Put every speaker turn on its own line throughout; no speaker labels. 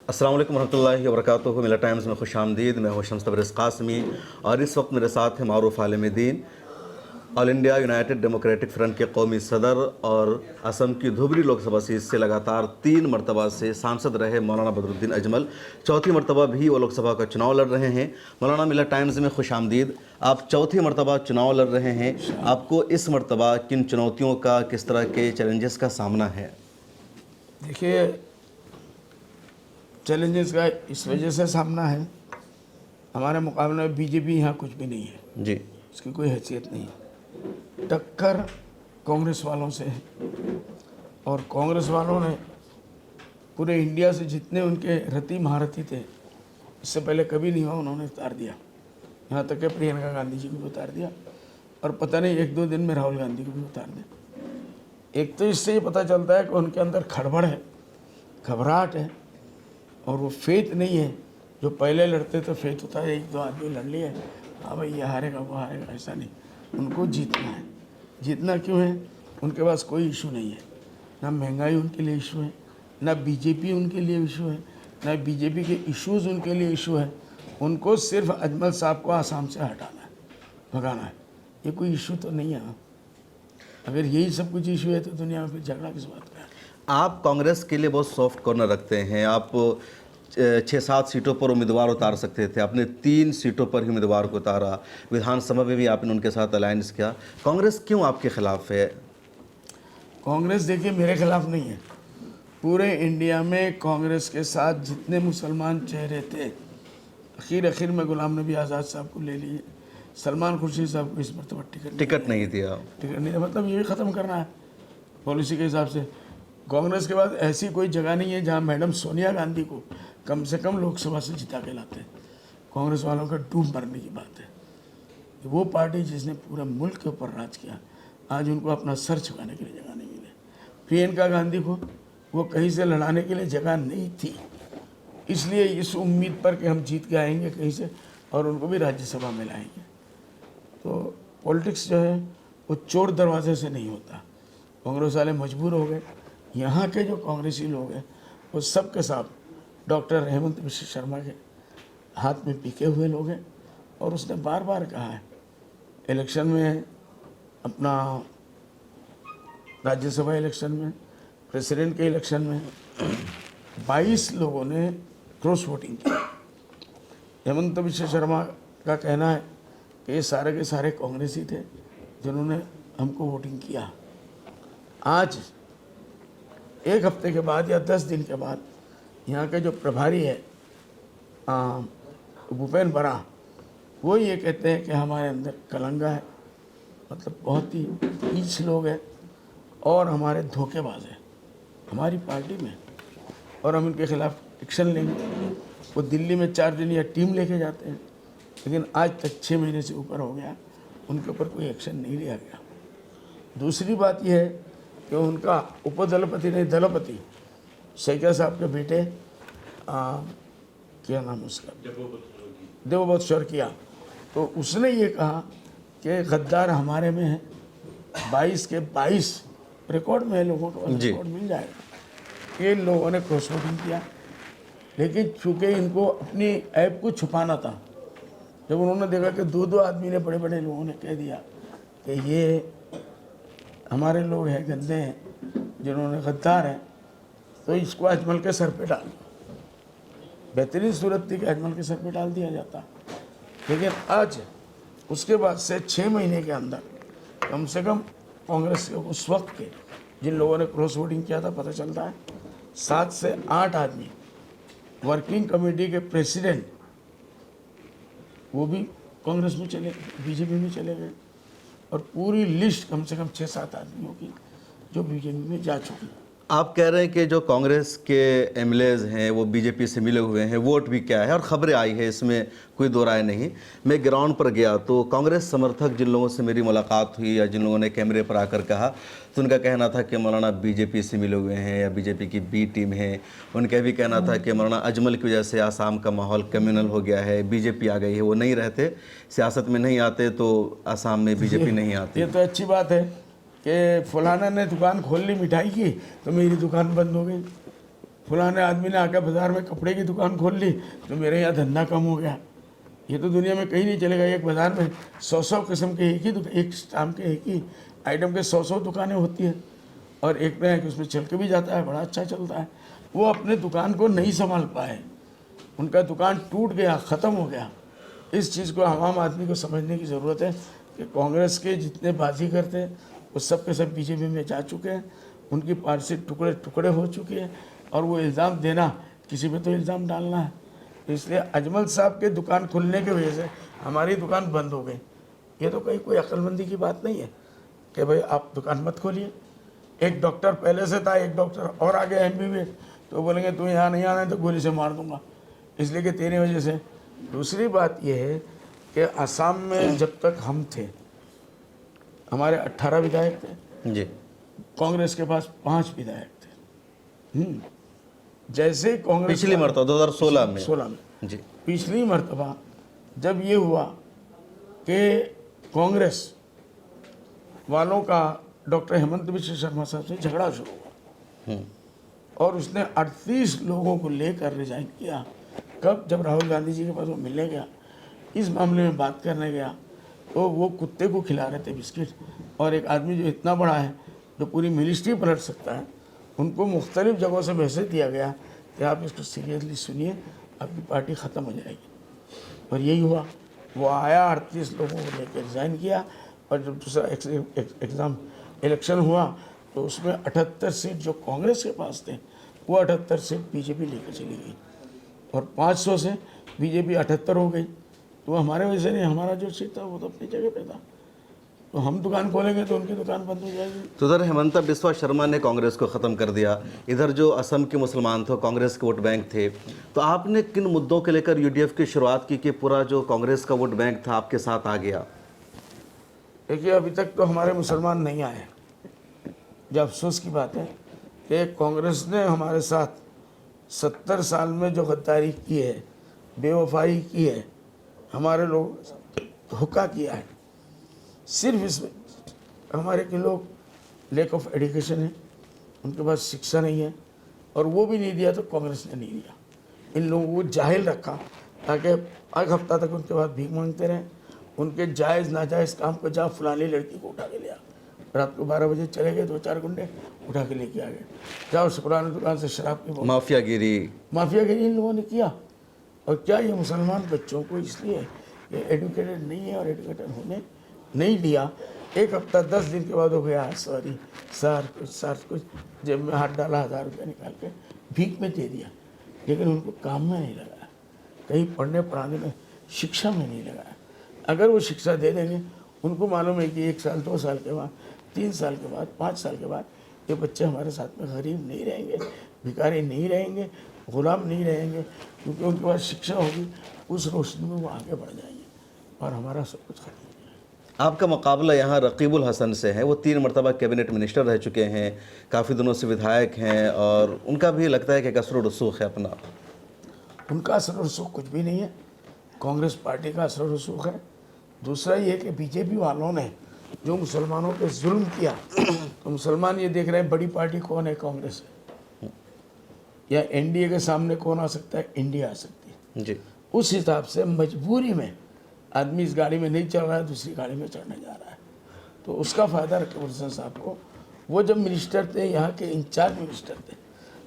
अस्सलाम वालेकुम रहमतुल्लाहि व बरकातुहू। मिला टाइम्स में खुश आमदीद। मैं हूं शम्स तबरेज़ कासमी और इस वक्त मेरे साथ हैं मारूफ आलिम दीन, all India United democratic front के कौमी सदर और असम की धुबरी लोकसभा सीट से लगातार 3 मरतबा से सांसद रहे मौलाना बदरुद्दीन अजमल। चौथी मरतबा भी वो लोकसभा का चुनाव लड़ रहे हैं। मौलाना, मिला टाइम्स में खुश आमदीद। आप चौथी मरतबा चुनाव लड़ रहे हैं, आपको इस मरतबा किन चुनौतियों का, किस तरह के चैलेंजेस का सामना है?
देखिए, चैलेंजेस का इस वजह से सामना है, हमारे मुकाबले में बीजेपी यहाँ कुछ भी नहीं है
जी।
उसकी कोई हैसियत नहीं है। टक्कर कांग्रेस वालों से है और कांग्रेस वालों ने पूरे इंडिया से जितने उनके रति महारथी थे, इससे पहले कभी नहीं हुआ, उन्होंने उतार दिया। यहाँ तक कि प्रियंका गांधी जी को भी उतार दिया और पता नहीं 1-2 दिन में राहुल गांधी को भी उतार दिया। एक तो इससे ये पता चलता है कि उनके अंदर खड़बड़ है, घबराहट है और वो फेथ नहीं है। जो पहले लड़ते तो फेथ होता है 1-2 आदमी लड़ लिए, हाँ भाई ये हारेगा वो हारेगा, ऐसा नहीं। उनको जीतना है। जीतना क्यों है? उनके पास कोई इशू नहीं है, ना महंगाई उनके लिए इशू है, ना बीजेपी उनके लिए इशू है, ना बीजेपी के इश्यूज़ उनके लिए इशू है। उनको सिर्फ अजमल साहब को आसाम से हटाना है, भगाना है। ये कोई इशू तो नहीं है। अगर यही सब कुछ इशू है तो दुनिया में फिर झगड़ा किस बात का है?
आप कांग्रेस के लिए बहुत सॉफ्ट कॉर्नर रखते हैं। आप 6-7 सीटों पर उम्मीदवार उतार सकते थे, आपने 3 सीटों पर ही उम्मीदवार को उतारा। विधानसभा में भी आपने उनके साथ अलायंस किया। कांग्रेस क्यों आपके खिलाफ है?
कांग्रेस देखिए मेरे खिलाफ नहीं है। पूरे इंडिया में कांग्रेस के साथ जितने मुसलमान चेहरे थे, आखिर में गुलाम नबी आज़ाद साहब को ले लिए, सलमान खुर्शीद साहब को इस मरतबा टिकट
नहीं दिया।
टिकट नहीं, मतलब ये भी ख़त्म करना है पॉलिसी के हिसाब से। कांग्रेस के बाद ऐसी कोई जगह नहीं है जहां मैडम सोनिया गांधी को कम से कम लोकसभा से जिता के लाते हैं। कांग्रेस वालों का डूब मरने की बात है। वो पार्टी जिसने पूरे मुल्क के ऊपर राज किया, आज उनको अपना सर झुकाने के लिए जगह नहीं मिले। प्रियंका गांधी को वो कहीं से लड़ाने के लिए जगह नहीं थी, इसलिए इस उम्मीद पर कि हम जीत के आएंगे कहीं से और उनको भी राज्यसभा में लाएंगे। तो पॉलिटिक्स जो है वो चोर दरवाजे से नहीं होता। कांग्रेस वाले मजबूर हो गए। यहाँ के जो कांग्रेसी लोग हैं वो सब के सब डॉक्टर हेमंत बिश्व शर्मा के हाथ में पिके हुए लोग हैं। और उसने बार बार कहा है, इलेक्शन में, अपना राज्यसभा इलेक्शन में, प्रेसिडेंट के इलेक्शन में 22 लोगों ने क्रॉस वोटिंग की। हेमंत बिश्व शर्मा का कहना है कि ये सारे के सारे कांग्रेसी थे जिन्होंने हमको वोटिंग किया। आज 1 हफ्ते के बाद या 10 दिन के बाद यहाँ के जो प्रभारी है भूपेन बरा, वो ये कहते हैं कि हमारे अंदर कलंगा है, मतलब बहुत ही नीच लोग हैं और हमारे धोखेबाज हैं हमारी पार्टी में, और हम इनके खिलाफ एक्शन लेंगे। वो दिल्ली में 4 दिन या टीम लेके जाते हैं, लेकिन आज तक 6 महीने से ऊपर हो गया, उनके ऊपर कोई एक्शन नहीं लिया गया। दूसरी बात यह है कि उनका उपदलपति नहीं, दलपति शेखर साहब के बेटे क्या नाम उसका, देवोबत शौरकिया, तो उसने ये कहा कि गद्दार हमारे में है। 22 के 22 रिकॉर्ड में है, लोगों को रिकॉर्ड मिल जाएगा। ये लोगों ने क्रॉस वोटिंग किया, लेकिन चूँकि इनको अपनी ऐप को छुपाना था, जब उन्होंने देखा कि 2-2 आदमी ने, बड़े बड़े लोगों ने कह दिया कि ये हमारे लोग हैं, गंदे हैं, जिन्होंने गद्दार हैं, तो इसको अजमल के सर पे डाल। बेहतरीन सूरत थी कि अजमल के सर पे डाल दिया जाता। लेकिन आज उसके बाद से 6 महीने के अंदर कम से कम कांग्रेस के उस वक्त के जिन लोगों ने क्रॉस वोटिंग किया था, पता चलता है 7 से 8 आदमी वर्किंग कमेटी के प्रेसिडेंट, वो भी कांग्रेस में चले गए, बीजेपी में चले गए। और पूरी लिस्ट कम से कम 6-7 आदमियों की जो बीजेपी में जा चुकी।
आप कह रहे हैं कि जो कांग्रेस के एमएलएज हैं वो बीजेपी से मिले हुए हैं, वोट भी क्या है और ख़बरें आई है, इसमें कोई दो राय नहीं। मैं ग्राउंड पर गया तो कांग्रेस समर्थक जिन लोगों से मेरी मुलाकात हुई या जिन लोगों ने कैमरे पर आकर कहा, तो उनका कहना था कि मौलाना बीजेपी से मिले हुए हैं या बीजेपी की बी टीम है। उनका भी कहना था कि मौलाना अजमल की वजह से आसाम का माहौल कम्युनल हो गया है, बीजेपी आ गई है, वो नहीं रहते, सियासत में नहीं आते तो आसाम में बीजेपी नहीं आती।
ये तो अच्छी बात है कि फलाना ने दुकान खोल ली मिठाई की तो मेरी दुकान बंद हो गई। फलाने आदमी ने आकर बाज़ार में कपड़े की दुकान खोल ली तो मेरे यहाँ धंधा कम हो गया। ये तो दुनिया में कहीं नहीं चलेगा। एक बाज़ार में 100 किस्म के एक स्टाम्प के एक ही आइटम के 100 दुकानें होती हैं और एक ना एक उसमें चल के भी जाता है, बड़ा अच्छा चलता है। वो अपने दुकान को नहीं संभाल पाए, उनका दुकान टूट गया, ख़त्म हो गया। इस चीज़ को आम आदमी को समझने की ज़रूरत है कि कांग्रेस के जितने बाजीगर थे वो सब के सब बीजेपी में जा चुके हैं, उनकी पार्टी टुकड़े टुकड़े हो चुके हैं और वो इल्ज़ाम देना, किसी पे तो इल्ज़ाम डालना है। इसलिए अजमल साहब के दुकान खुलने की वजह से हमारी दुकान बंद हो गई। ये तो कहीं कोई अक्लमंदी की बात नहीं है कि भाई आप दुकान मत खोलिए। एक डॉक्टर पहले से था, एक डॉक्टर और आ गया MBBS, तो बोलेंगे तू यहाँ नहीं आना है तो गोली से मार दूंगा, इसलिए कि तेरी वजह से। दूसरी बात यह है कि असम में जब तक हम थे हमारे 18 विधायक थे
जी,
कांग्रेस के पास 5 विधायक थे। जैसे ही कांग्रेस
पिछली मरतबा 2016 में
16 में
जी,
पिछली मरतबा जब ये हुआ कि कांग्रेस वालों का डॉक्टर हेमंत बिश्व शर्मा साहब से झगड़ा शुरू हुआ और उसने 38 लोगों को लेकर रिजाइन किया। कब? जब राहुल गांधी जी के पास वो मिलने गया, इस मामले में बात करने गया, तो वो कुत्ते को खिला रहे थे बिस्किट, और एक आदमी जो इतना बड़ा है, जो पूरी मिनिस्ट्री पलट सकता है, उनको मुख्तलिफ जगहों से मैसेज दिया गया कि आप इसको सीरियसली सुनिए, आपकी पार्टी ख़त्म हो जाएगी। और यही हुआ। वो आया, 38 लोगों को लेकर रिज़ाइन किया, और जब दूसरा इलेक्शन हुआ तो उसमें 78 सीट जो कांग्रेस के पास थे वो 78 सीट बीजेपी लेकर चली गई और 500 से बीजेपी 78 हो गई। तो हमारे वजह से नहीं, हमारा जो सीट था वो तो अपनी जगह पे था। तो हम दुकान खोलेंगे तो उनकी दुकान बंद हो जाएगी।
तो उधर हेमंता बिस्वा शर्मा ने कांग्रेस को ख़त्म कर दिया, इधर जो असम के मुसलमान थे कांग्रेस के वोट बैंक थे। तो आपने किन मुद्दों के लेकर UDF की शुरुआत की कि पूरा जो कांग्रेस का वोट बैंक था आपके साथ आ गया?
देखिए, अभी तक तो हमारे मुसलमान नहीं आए। जो अफसोस की बात है कि कांग्रेस ने हमारे साथ 70 साल में जो गद्दारी की है, बेवफाई की है, हमारे लोग धोखा किया है। सिर्फ इसमें हमारे के लोग लैक ऑफ एजुकेशन है, उनके पास शिक्षा नहीं है, और वो भी नहीं दिया तो कांग्रेस ने नहीं दिया। इन लोगों को जाहिल रखा ताकि एक हफ्ता तक उनके बाद भीख मांगते रहें। उनके जायज़ नाजायज़ काम को, जहाँ फलानी लड़की को उठा के लिया, रात को 12 बजे चले गए, 2-4 गुंडे उठा के लेके आ गए, जाओ पुरानी दुकान से शराब की
माफियागिरी
इन लोगों ने किया। और क्या ये मुसलमान बच्चों को इसलिए ये एडुकेटेड नहीं है और एडुकेटेड होने नहीं दिया। एक हफ्ता 10 दिन के बाद हो गया, सॉरी सर कुछ जेब में हाथ डाला, 1000 रुपये निकाल के भीख में दे दिया, लेकिन उनको काम में नहीं लगाया, कहीं पढ़ने पढ़ाने में, शिक्षा में नहीं लगाया। अगर वो शिक्षा दे देंगे, उनको मालूम है कि 1 साल 2 साल के बाद, 3 साल के बाद, 5 साल के बाद ये बच्चे हमारे साथ में गरीब नहीं रहेंगे, भिखारी नहीं रहेंगे, गुलाम नहीं रहेंगे, क्योंकि उनके पास शिक्षा होगी। उस रोशनी में वो आगे बढ़ जाएंगे और हमारा सब कुछ खत्म हो जाएगा।
आपका मुकाबला यहाँ रकीबुल हसन से है। वो 3 मरतबा कैबिनेट मिनिस्टर रह चुके हैं, काफ़ी दिनों से विधायक हैं, और उनका भी लगता है कि असर रसूख है अपना।
उनका असर रसूख कुछ भी नहीं है, कांग्रेस पार्टी का असर रसूख है। दूसरा ये कि बीजेपी वालों ने जो मुसलमानों पे जुल्म किया, तो मुसलमान ये देख रहे हैं बड़ी पार्टी कौन है, कांग्रेस है, या NDA के सामने कौन आ सकता है, इंडिया आ सकती है
जी।
उस हिसाब से मजबूरी में आदमी इस गाड़ी में नहीं चल रहा है, दूसरी गाड़ी में चढ़ने जा रहा है। तो उसका फ़ायदा रकीबुल हसन साहब को। वो जब मिनिस्टर थे, यहाँ के इंचार्ज मिनिस्टर थे,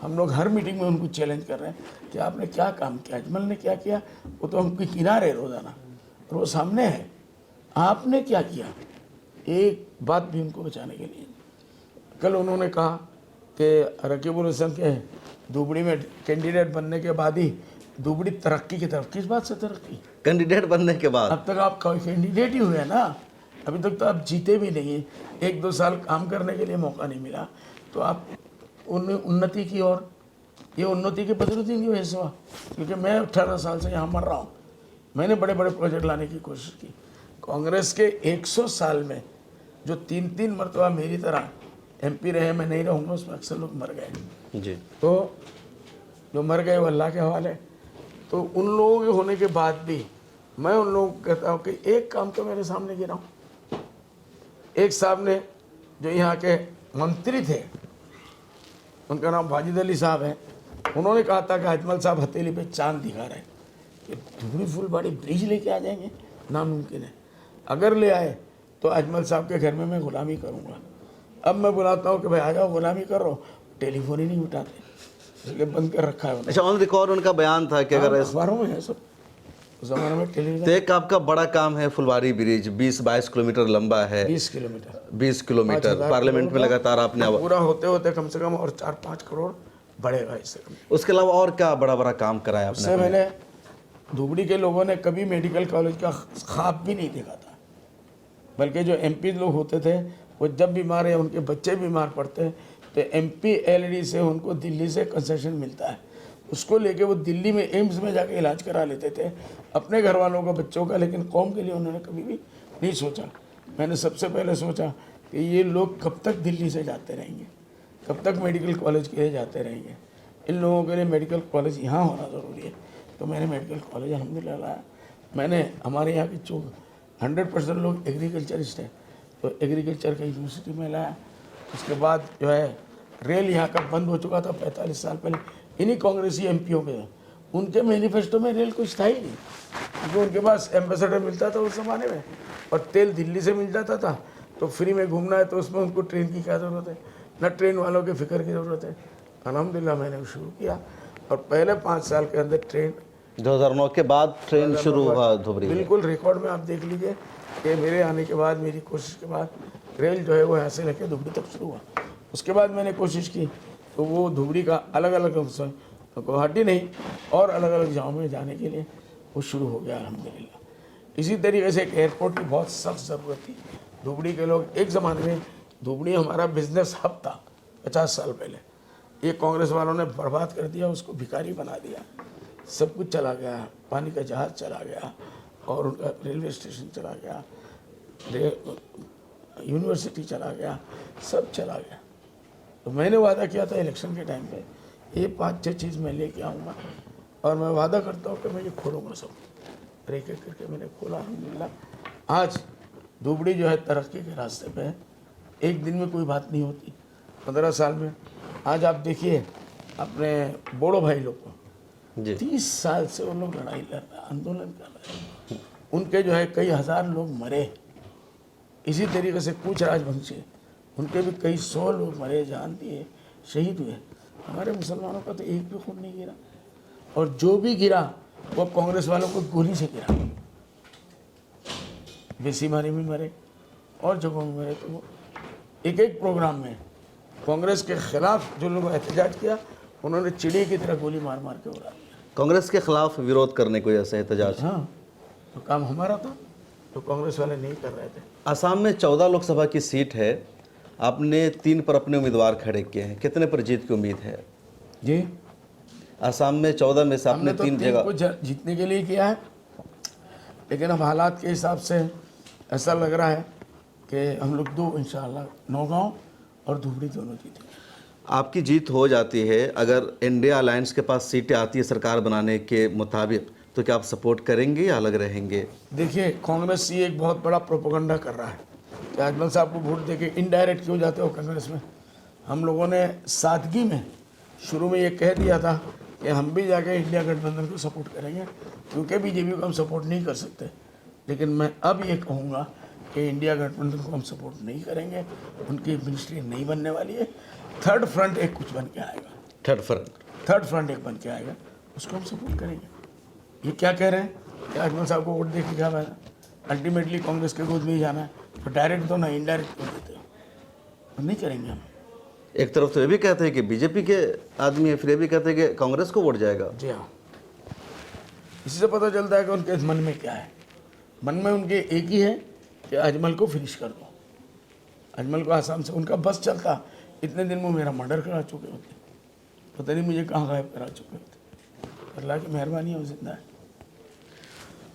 हम लोग हर मीटिंग में उनको चैलेंज कर रहे हैं कि आपने क्या काम किया, अजमल ने क्या किया, वो तो हमको किनारे रोज़ाना, और वो सामने है, आपने क्या किया। एक बात भी उनको बचाने के लिए कल उन्होंने कहा कि रकीबुल हसन के दुबड़ी में कैंडिडेट बनने के बाद ही दुबड़ी तरक्की की तरफ। किस बात से तरक्की?
कैंडिडेट बनने के बाद
अब तक आप कैंडिडेट ही हुए ना, अभी तक तो आप जीते भी नहीं, 1-2 साल काम करने के लिए मौका नहीं मिला, तो आप उन्नति की ओर, ये उन्नति के बदरुद्दीन की वजह से हुआ, क्योंकि मैं 18 साल से यहाँ मर रहा हूँ, मैंने बड़े बड़े प्रोजेक्ट लाने की कोशिश की। कांग्रेस के 100 साल में जो 3-3 मरतबा मेरी तरह MP रहे, मैं नहीं रहूँगा, उसमें अक्सर लोग मर गए
जी।
तो जो मर गए वो अल्लाह के हवाले। तो उन लोगों के होने के बाद भी मैं उन लोगों को कहता हूँ कि एक काम तो मेरे सामने गिराऊँ। एक साहब ने जो यहाँ के मंत्री थे, उनका नाम वाजिद अली साहब है, उन्होंने कहा था कि अजमल साहब हथेली पे चांद दिखा रहे हैं कि धुबड़ी फुलवाड़ी ब्रिज लेके आ जाएंगे, नामुमकिन है। अगर ले आए तो अजमल साहब के घर में मैं गुलामी करूँगा। अब मैं बुलाता हूँ कि भाई आ जाओ गुलामी कर रहा हूँ, टेलीफोन ही नहीं उठाते, इसलिए बंद कर रखा है उन्होंने।
अच्छा, ऑन रिकॉर्ड उनका बयान था कि अगर
अखबारों में है सब, उस जमाने में टेलीविजन।
तो एक आपका बड़ा काम है फुलवारी ब्रिज, 20-22 किलोमीटर लंबा है,
20 किलोमीटर
20 किलोमीटर
5,000
पार्लियामेंट में
करोड़ का
लगातार आपने
पूरा होते होते कम से कम और 4-5 करोड़ बढ़ेगा इससे कम।
उसके अलावा और क्या बड़ा बड़ा काम कराया
उससे
आपने?
मैंने धुबड़ी के लोगों ने कभी मेडिकल कॉलेज का ख्वाब भी नहीं देखा था, बल्कि जो एमपी लोग होते थे वो जब बीमार या उनके बच्चे बीमार पड़ते हैं तो एमपी एलडी से उनको दिल्ली से कंसेशन मिलता है, उसको लेके वो दिल्ली में एम्स में जाके इलाज करा लेते थे अपने घर वालों का, बच्चों का, लेकिन कौम के लिए उन्होंने कभी भी नहीं सोचा। मैंने सबसे पहले सोचा कि ये लोग कब तक दिल्ली से जाते रहेंगे, कब तक मेडिकल कॉलेज के लिए जाते रहेंगे, इन लोगों के लिए मेडिकल कॉलेज यहाँ होना ज़रूरी है। तो मैंने मेडिकल कॉलेज अल्हम्दुलिल्लाह लाया। मैंने हमारे यहाँ की जो 100% लोग एग्रीकल्चरिस्ट हैं तो एग्रीकल्चर का यूनिवर्सिटी में लाया। उसके बाद जो है रेल यहाँ का बंद हो चुका था 45 साल पहले, इन्हीं कांग्रेसी एमपीओं के, उनके मैनिफेस्टो में रेल कुछ था ही नहीं, क्योंकि उनके पास एम्बेसडर मिलता था उस ज़माने में और तेल दिल्ली से मिल जाता था, तो फ्री में घूमना है तो उसमें उनको ट्रेन की क्या ज़रूरत है, न ट्रेन वालों के फिक्र की ज़रूरत है। अल्हम्दुलिल्लाह मैंने शुरू किया और पहले 5 साल के अंदर ट्रेन
2009 के बाद ट्रेन शुरू हुआ धुबरी में।
बिल्कुल रिकॉर्ड में आप देख लीजिए कि मेरे आने के बाद, मेरी कोशिश के बाद रेल जो है वो यहाँ से लेकर धुबरी तक शुरू हुआ। उसके बाद मैंने कोशिश की तो वो धुबरी का अलग अलग गुवाहाटी नहीं और अलग अलग गाँव में जाने के लिए वो शुरू हो गया अल्हम्दुलिल्लाह। इसी तरीके से एक एयरपोर्ट की बहुत सख्त ज़रूरत थी। धुबरी के लोग, एक ज़माने में धुबरी हमारा बिजनेस हब था 50 साल पहले, ये कांग्रेस वालों ने बर्बाद कर दिया, उसको भिखारी बना दिया, सब कुछ चला गया, पानी का जहाज़ चला गया और उनका रेलवे स्टेशन चला गया, यूनिवर्सिटी चला गया, सब चला गया। तो मैंने वादा किया था इलेक्शन के टाइम पे ये 5-6 चीज़ मैं लेके आऊँगा और मैं वादा करता हूँ कि मैं ये खोलूँगा सब। एक एक करके मैंने खोला अल्हम्दुलिल्लाह। आज धुबड़ी जो है तरक्की के रास्ते पे है, एक दिन में कोई बात नहीं होती, 15 साल में। आज आप देखिए अपने बोड़ो भाई लोग को 30 साल से वो लोग लड़ाई लड़ रहे हैं, आंदोलन कर रहे हैं, उनके जो है कई हज़ार लोग मरे। इसी तरीके से कुछ राजवंशी, उनके भी कई 100 लोग मरे, जान दिए, शहीद हुए। हमारे मुसलमानों का तो एक भी खून नहीं गिरा, और जो भी गिरा वो कांग्रेस वालों को गोली से गिरा। बेसीमारी में मरे और जगहों में मरे। तो वो एक एक प्रोग्राम में कांग्रेस के खिलाफ जो लोगों ने एहतजाज किया, उन्होंने चिड़ी की तरह गोली मार मार के उड़ा दिया।
कांग्रेस के खिलाफ विरोध करने को ऐसा एहतजाज?
हाँ, तो काम हमारा था, तो कांग्रेस वाले नहीं कर रहे थे।
आसाम में 14 लोकसभा की सीट है, आपने 3 पर अपने उम्मीदवार खड़े किए हैं, कितने पर जीत की उम्मीद है
जी?
आसाम में 14 में से आपने 3 जगह
को जीतने के लिए किया है, लेकिन अब हालात के हिसाब से ऐसा लग रहा है कि हम लोग 2 इंशाअल्लाह, नौगांव और धुबरी दोनों जीतेंगे।
आपकी जीत हो जाती है, अगर इंडिया अलायंस के पास सीटें आती है सरकार बनाने के मुताबिक, तो क्या आप सपोर्ट करेंगे या अलग रहेंगे?
देखिए, कांग्रेस ये एक बहुत बड़ा प्रोपेगेंडा कर रहा है कि अजमल साहब को वोट देके इनडायरेक्ट क्यों जाते हो कांग्रेस में। हम लोगों ने सादगी में शुरू में ये कह दिया था कि हम भी जाके इंडिया गठबंधन को सपोर्ट करेंगे, क्योंकि बीजेपी को हम सपोर्ट नहीं कर सकते। लेकिन मैं अब ये कहूँगा कि इंडिया गठबंधन को हम सपोर्ट नहीं करेंगे, उनकी मिनिस्ट्री नहीं बनने वाली है। थर्ड फ्रंट एक कुछ बन के आएगा, थर्ड फ्रंट एक बन के आएगा, उसको हम सपोर्ट करेंगे। ये क्या कह रहे हैं कि अजमल साहब को वोट दे के क्या फायदा, अल्टीमेटली कांग्रेस के गोद में ही जाना है, तो डायरेक्ट तो ना इंडायरेक्ट क्यों देते हो, तो नहीं करेंगे हम।
एक तरफ तो ये भी कहते हैं कि बीजेपी के आदमी है, फिर ये भी कहते हैं कि कांग्रेस को वोट जाएगा।
जी हाँ, इसी से पता चलता है कि उनके मन में क्या है। मन में उनके एक ही है कि अजमल को फिनिश कर दो, अजमल को आसाम से उनका बस चलता, इतने दिन में मेरा मर्डर करा चुके होते, पता नहीं मुझे कहाँ गायब करा चुके होते। अल्लाह की मेहरबानी है, वो जिंदा है।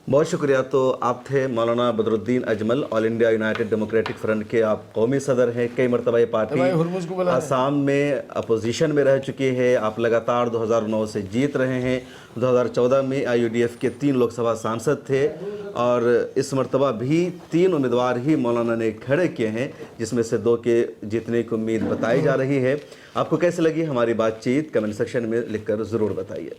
बहुत शुक्रिया। तो आप थे मौलाना Badruddin Ajmal, all India United democratic front के आप कौमी सदर हैं। कई मरतबा ये
भाई
पार्टी
हुरमुज को बुला
असम में अपोजिशन में रह चुकी है। आप लगातार 2009 से जीत रहे हैं। 2014 में IUDF के 3 लोकसभा सांसद थे और इस मरतबा भी 3 उम्मीदवार ही मौलाना ने खड़े किए हैं, जिसमें से 2 के जीतने की उम्मीद बताई जा रही है। आपको कैसे लगी हमारी बातचीत, कमेंट सेक्शन में लिखकर ज़रूर बताइए।